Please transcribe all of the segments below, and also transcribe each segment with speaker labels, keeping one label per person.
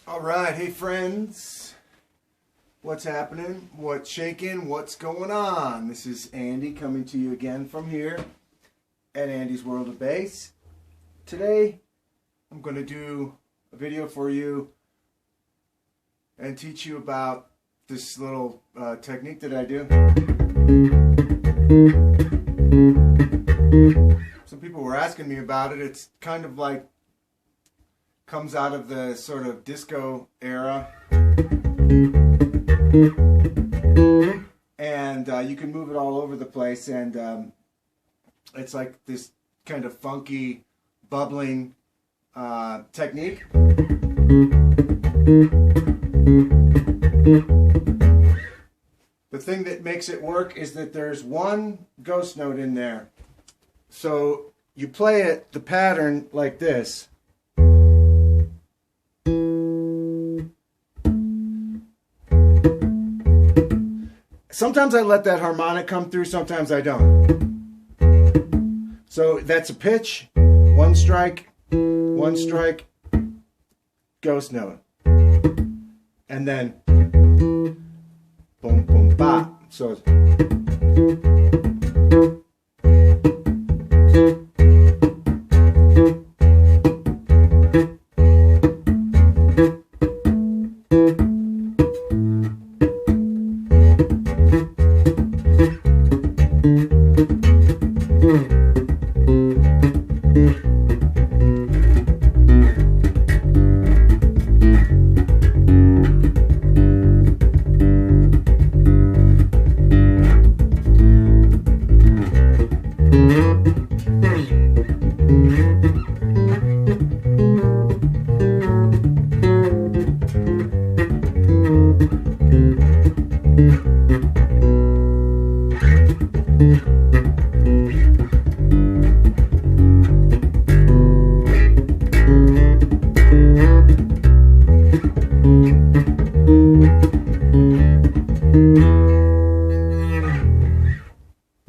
Speaker 1: All right, hey friends, what's happening? What's shaking? What's going on? This is Andy coming to you again from here at Andy's World of Bass. Today, I'm going to do a video for you and teach you about this little technique that I do. Some people were asking me about it. It's kind of like comes out of the sort of disco era, and you can move it all over the place, and it's like this kind of funky bubbling technique. The thing that makes it work is that there's one ghost note in there, so you play it the pattern like this. Sometimes I let that harmonic come through, sometimes I don't. So that's a pitch, one strike, ghost note. And then boom, boom, ba. So it's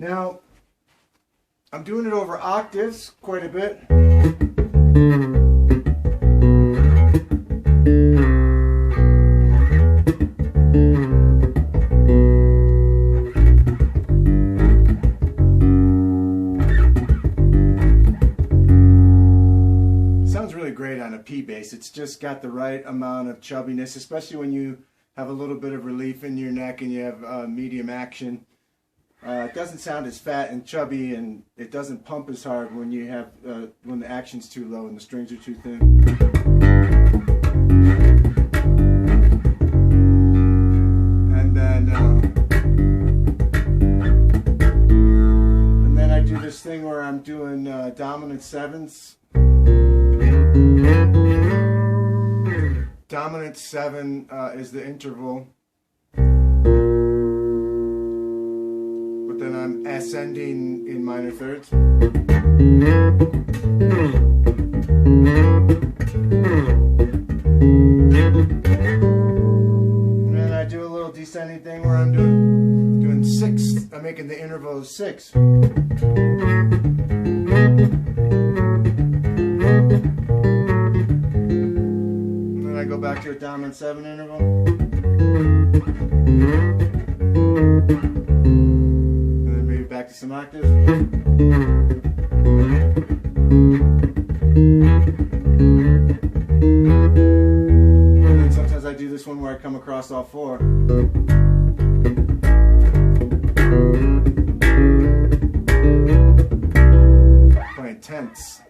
Speaker 1: now, I'm doing it over octaves quite a bit. Sounds really great on a P bass. It's just got the right amount of chubbiness, especially when you have a little bit of relief in your neck and you have medium action. It doesn't sound as fat and chubby, and it doesn't pump as hard when you have when the action's too low and the strings are too thin. And then I do this thing where I'm doing dominant sevenths. Dominant 7 is the interval. Then I'm ascending in minor thirds. And then I do a little descending thing where I'm doing 6. I'm making the interval 6. And then I go back to a dominant 7 interval. Back to some octaves. And then sometimes I do this one where I come across all 4. Playing tenths.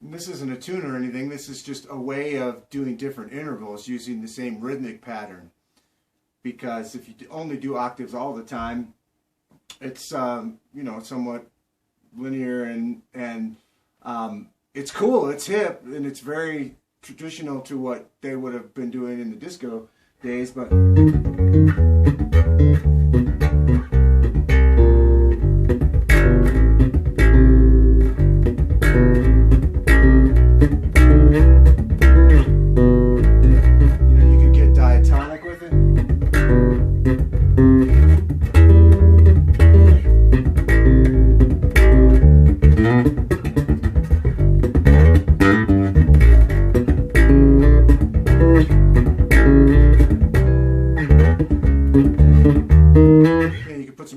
Speaker 1: This isn't a tune or anything. This is just a way of doing different intervals using the same rhythmic pattern. Because if you only do octaves all the time, it's you know, somewhat linear and it's cool, it's hip, and it's very traditional to what they would have been doing in the disco days, but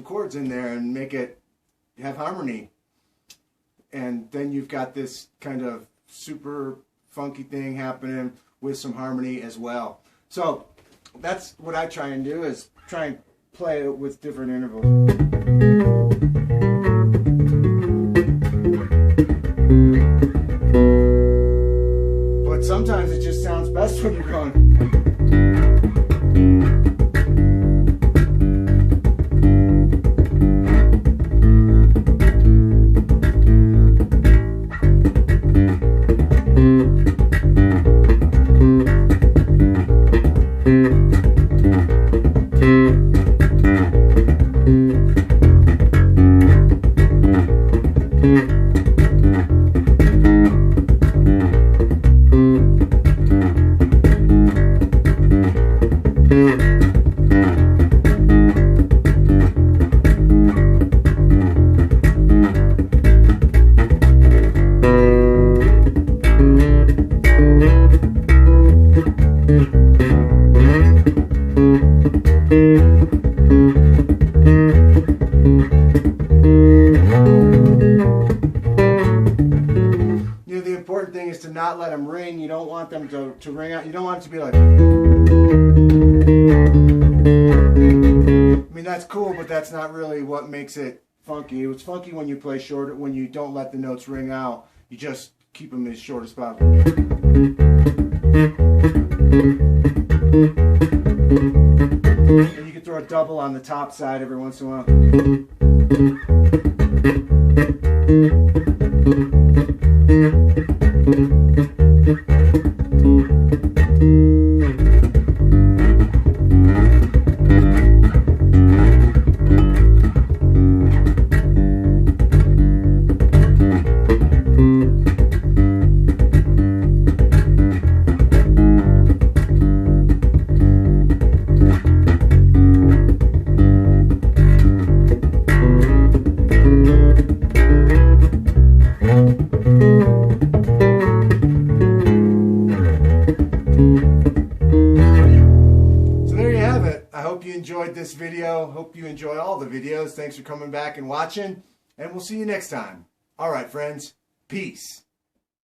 Speaker 1: chords in there and make it have harmony, and then you've got this kind of super funky thing happening with some harmony as well. So that's what I try and do, is try and play it with different intervals. But sometimes it just sounds best when you're going. The important thing is to not let them ring. You don't want them to ring out. You don't want it to be like, I mean, that's cool, but that's not really what makes it funky. It's funky when you play short, when you don't let the notes ring out. You just keep them as short as possible. And you can throw a double on the top side every once in a while. Hope you enjoyed this video. Hope you enjoy all the videos. Thanks for coming back and watching, and we'll see you next time. All right, friends. Peace.